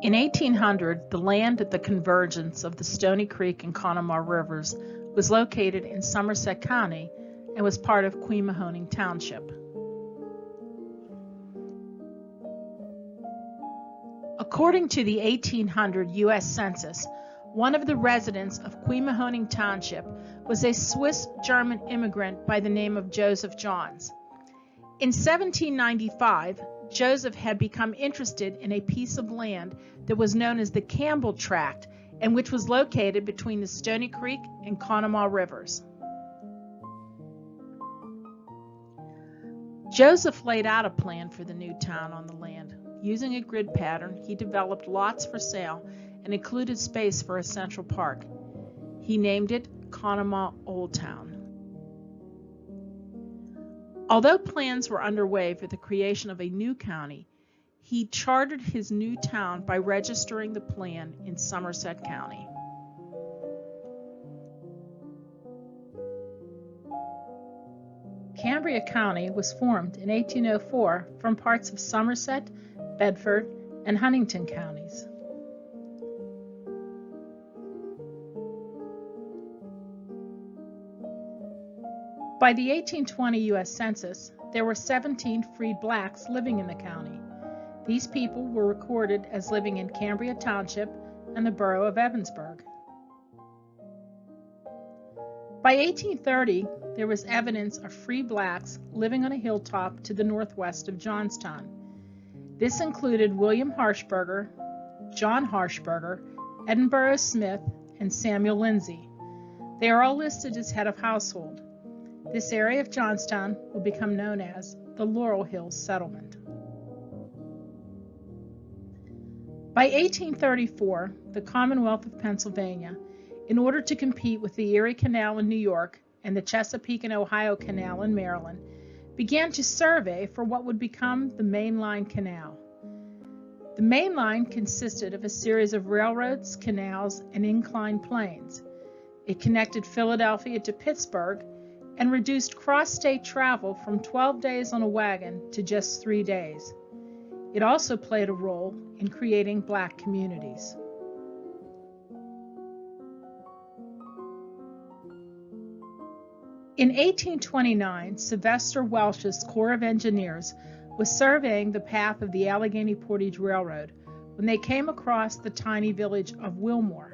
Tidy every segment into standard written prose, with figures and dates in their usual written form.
In 1800, the land at the convergence of the Stony Creek and Conemaugh rivers was located in Somerset County and was part of Conemaugh Township. According to the 1800 U.S. Census, one of the residents of Conemaugh Township was a Swiss-German immigrant by the name of Joseph Johns. In 1795, Joseph had become interested in a piece of land that was known as the Campbell Tract and which was located between the Stony Creek and Conemaugh rivers. Joseph laid out a plan for the new town on the land. Using a grid pattern, he developed lots for sale and included space for a central park. He named it Conemaugh Old Town. Although plans were underway for the creation of a new county, he chartered his new town by registering the plan in Somerset County. Cambria County was formed in 1804 from parts of Somerset, Bedford, and Huntingdon counties. By the 1820 U.S. Census, there were 17 freed blacks living in the county. These people were recorded as living in Cambria Township and the borough of Evansburg. By 1830, there was evidence of free blacks living on a hilltop to the northwest of Johnstown. This included William Harshberger, John Harshberger, Edinburgh Smith, and Samuel Lindsay. They are all listed as head of household. This area of Johnstown will become known as the Laurel Hills Settlement. By 1834, the Commonwealth of Pennsylvania, in order to compete with the Erie Canal in New York and the Chesapeake and Ohio Canal in Maryland, began to survey for what would become the Mainline Canal. The main line consisted of a series of railroads, canals, and inclined planes. It connected Philadelphia to Pittsburgh and reduced cross-state travel from 12 days on a wagon to just 3 days. It also played a role in creating black communities. In 1829, Sylvester Welsh's Corps of Engineers was surveying the path of the Allegheny Portage Railroad when they came across the tiny village of Wilmore.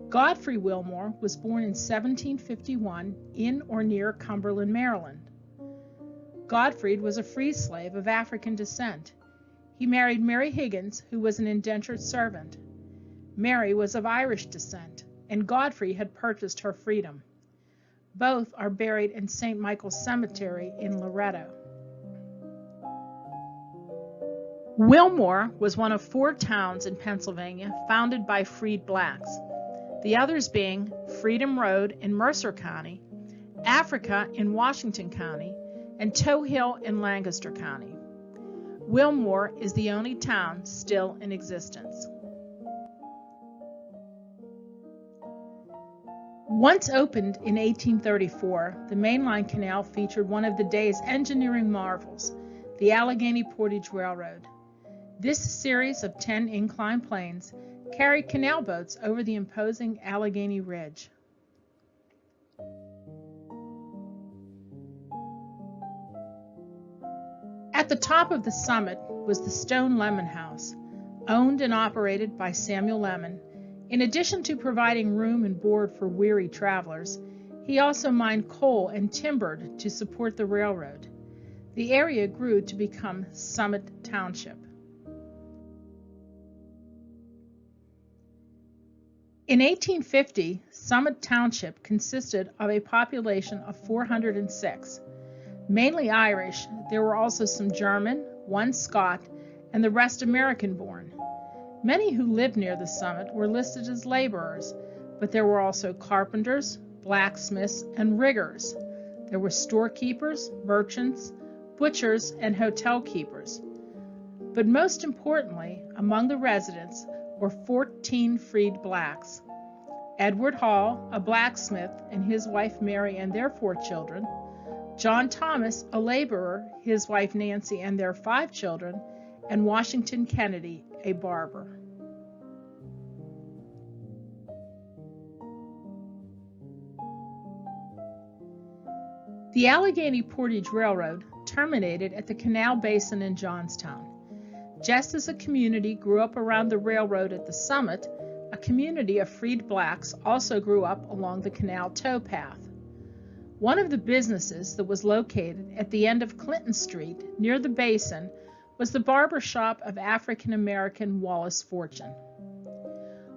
Godfrey Wilmore was born in 1751 in or near Cumberland, Maryland. Godfrey was a free slave of African descent. He married Mary Higgins, who was an indentured servant. Mary was of Irish descent, and Godfrey had purchased her freedom. Both are buried in St. Michael's Cemetery in Loretto. Wilmore was one of 4 towns in Pennsylvania founded by freed blacks, the others being Freedom Road in Mercer County, Africa in Washington County, and Toe Hill in Lancaster County. Wilmore is the only town still in existence. Once opened in 1834, the Mainline Canal featured one of the day's engineering marvels, the Allegheny Portage Railroad. This series of 10 inclined planes carried canal boats over the imposing Allegheny Ridge. At the top of the summit was the Stone Lemon House, owned and operated by Samuel Lemon. In addition to providing room and board for weary travelers, he also mined coal and timbered to support the railroad. The area grew to become Summit Township. In 1850, Summit Township consisted of a population of 406. Mainly Irish, there were also some German, 1 Scot, and the rest American-born. Many who lived near the summit were listed as laborers, but there were also carpenters, blacksmiths, and riggers. There were storekeepers, merchants, butchers, and hotel keepers. But most importantly, among the residents were 14 freed blacks. Edward Hall, a blacksmith, and his wife Mary and their 4 children, John Thomas, a laborer, his wife Nancy and their 5 children, and Washington Kennedy, a barber. The Allegheny Portage Railroad terminated at the Canal Basin in Johnstown. Just as a community grew up around the railroad at the summit, a community of freed blacks also grew up along the canal towpath. One of the businesses that was located at the end of Clinton Street near the basin was the barber shop of African-American Wallace Fortune.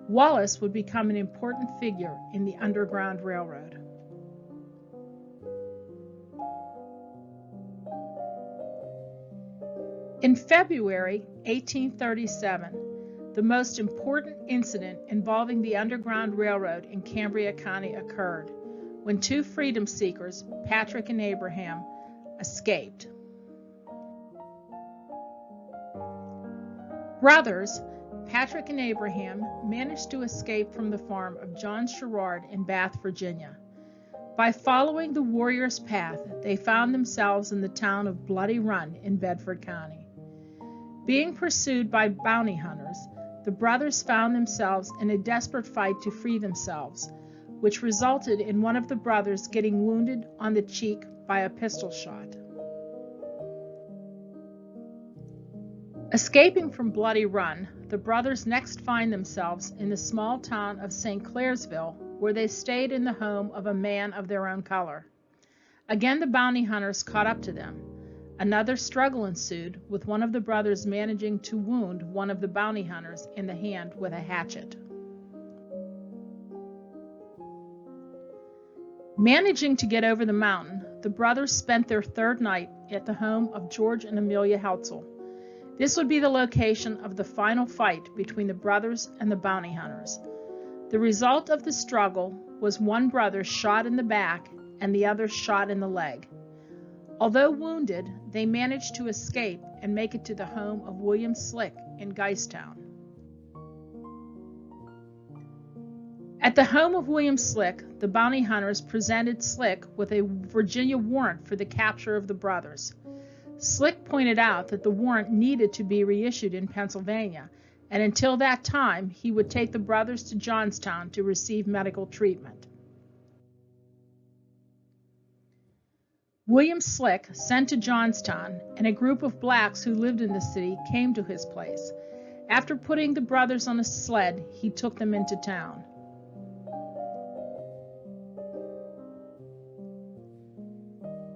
Wallace would become an important figure in the Underground Railroad. In February 1837, the most important incident involving the Underground Railroad in Cambria County occurred when 2 freedom seekers, Patrick and Abraham, escaped. Brothers, Patrick and Abraham, managed to escape from the farm of John Sherrard in Bath, Virginia. By following the warrior's path, they found themselves in the town of Bloody Run in Bedford County. Being pursued by bounty hunters, the brothers found themselves in a desperate fight to free themselves, which resulted in one of the brothers getting wounded on the cheek by a pistol shot. Escaping from Bloody Run, the brothers next find themselves in the small town of St. Clairsville, where they stayed in the home of a man of their own color. Again, the bounty hunters caught up to them. Another struggle ensued, with one of the brothers managing to wound one of the bounty hunters in the hand with a hatchet. Managing to get over the mountain, the brothers spent their 3rd night at the home of George and Amelia Heltzel. This would be the location of the final fight between the brothers and the bounty hunters. The result of the struggle was one brother shot in the back and the other shot in the leg. Although wounded, they managed to escape and make it to the home of William Slick in Johnstown. At the home of William Slick, the bounty hunters presented Slick with a Virginia warrant for the capture of the brothers. Slick pointed out that the warrant needed to be reissued in Pennsylvania, and until that time, he would take the brothers to Johnstown to receive medical treatment. William Slick sent to Johnstown, and a group of blacks who lived in the city came to his place. After putting the brothers on a sled, he took them into town.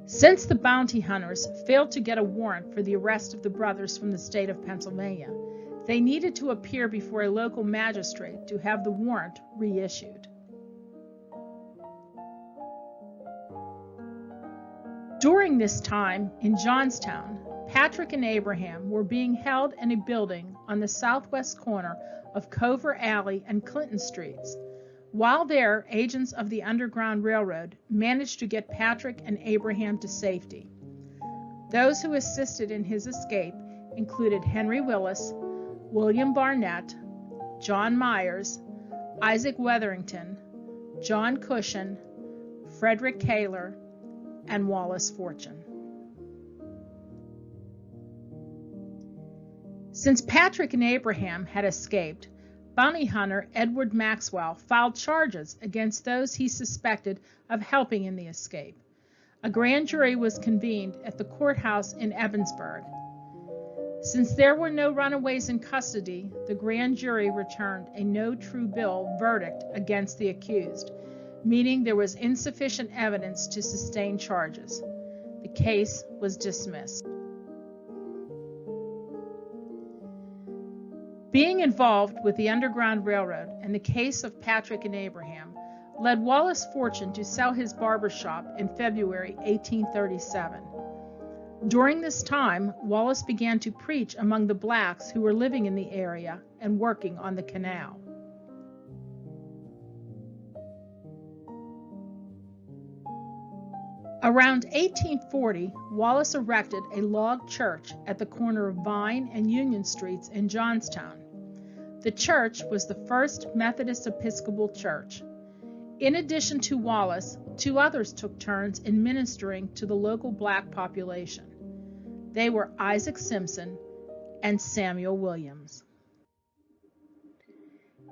Since the bounty hunters failed to get a warrant for the arrest of the brothers from the state of Pennsylvania, they needed to appear before a local magistrate to have the warrant reissued. During this time, in Johnstown, Patrick and Abraham were being held in a building on the southwest corner of Cover Alley and Clinton Streets. While there, agents of the Underground Railroad managed to get Patrick and Abraham to safety. Those who assisted in his escape included Henry Willis, William Barnett, John Myers, Isaac Wetherington, John Cushion, Frederick Kaler, and Wallace Fortune. Since Patrick and Abraham had escaped, bounty hunter Edward Maxwell filed charges against those he suspected of helping in the escape. A grand jury was convened at the courthouse in Evansburg. Since there were no runaways in custody, the grand jury returned a no true bill verdict against the accused, meaning there was insufficient evidence to sustain charges. The case was dismissed. Being involved with the Underground Railroad and the case of Patrick and Abraham led Wallace Fortune to sell his barber shop in February 1837. During this time, Wallace began to preach among the blacks who were living in the area and working on the canal. Around 1840, Wallace erected a log church at the corner of Vine and Union Streets in Johnstown. The church was the first Methodist Episcopal church. In addition to Wallace, two others took turns in ministering to the local black population. They were Isaac Simpson and Samuel Williams.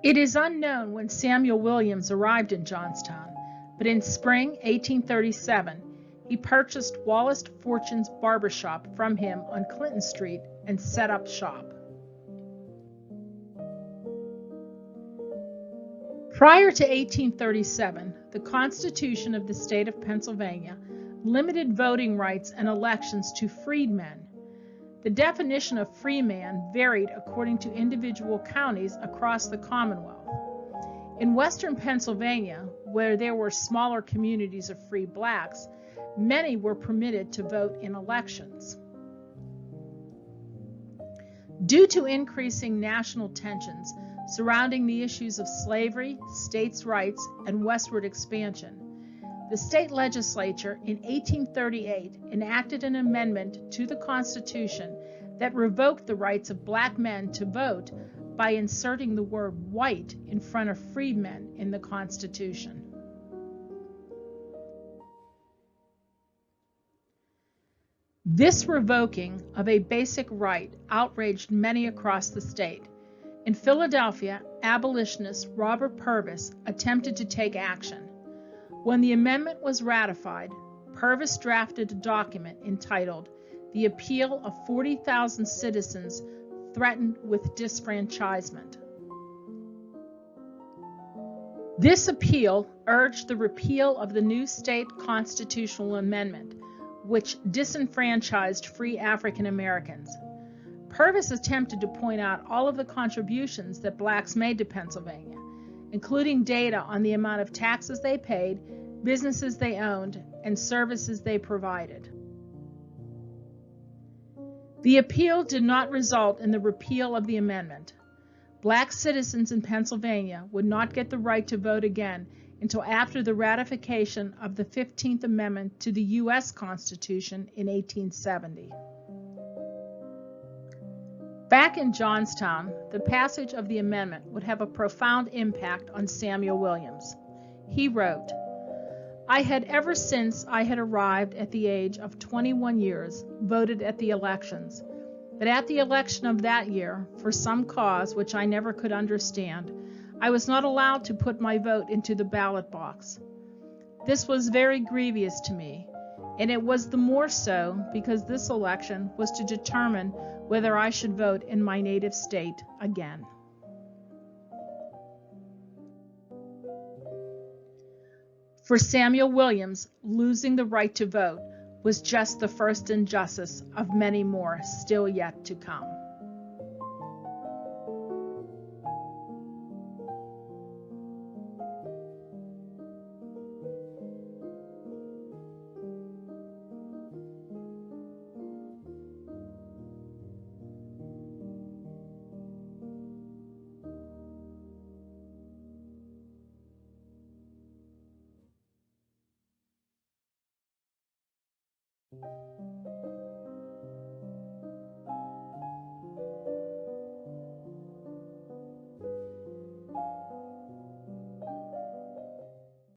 It is unknown when Samuel Williams arrived in Johnstown, but in spring 1837, he purchased Wallace Fortune's barbershop from him on Clinton Street and set up shop. Prior to 1837, the Constitution of the state of Pennsylvania limited voting rights and elections to freedmen. The definition of freeman varied according to individual counties across the Commonwealth. In western Pennsylvania, where there were smaller communities of free blacks, many were permitted to vote in elections. Due to increasing national tensions surrounding the issues of slavery, states' rights, and westward expansion, the state legislature in 1838 enacted an amendment to the Constitution that revoked the rights of black men to vote by inserting the word white in front of freedmen in the Constitution. This revoking of a basic right outraged many across the state. In Philadelphia, abolitionist Robert Purvis attempted to take action. When the amendment was ratified, Purvis drafted a document entitled "The Appeal of 40,000 Citizens Threatened with Disfranchisement." This appeal urged the repeal of the new state constitutional amendment, which disenfranchised free African Americans. Purvis attempted to point out all of the contributions that blacks made to Pennsylvania, including data on the amount of taxes they paid, businesses they owned, and services they provided. The appeal did not result in the repeal of the amendment. Black citizens in Pennsylvania would not get the right to vote again until after the ratification of the 15th Amendment to the U.S. Constitution in 1870. Back in Johnstown, the passage of the amendment would have a profound impact on Samuel Williams. He wrote, "I had ever since I had arrived at the age of 21 years voted at the elections, but at the election of that year, for some cause which I never could understand, I was not allowed to put my vote into the ballot box. This was very grievous to me, and it was the more so because this election was to determine whether I should vote in my native state again." For Samuel Williams, losing the right to vote was just the first injustice of many more still yet to come.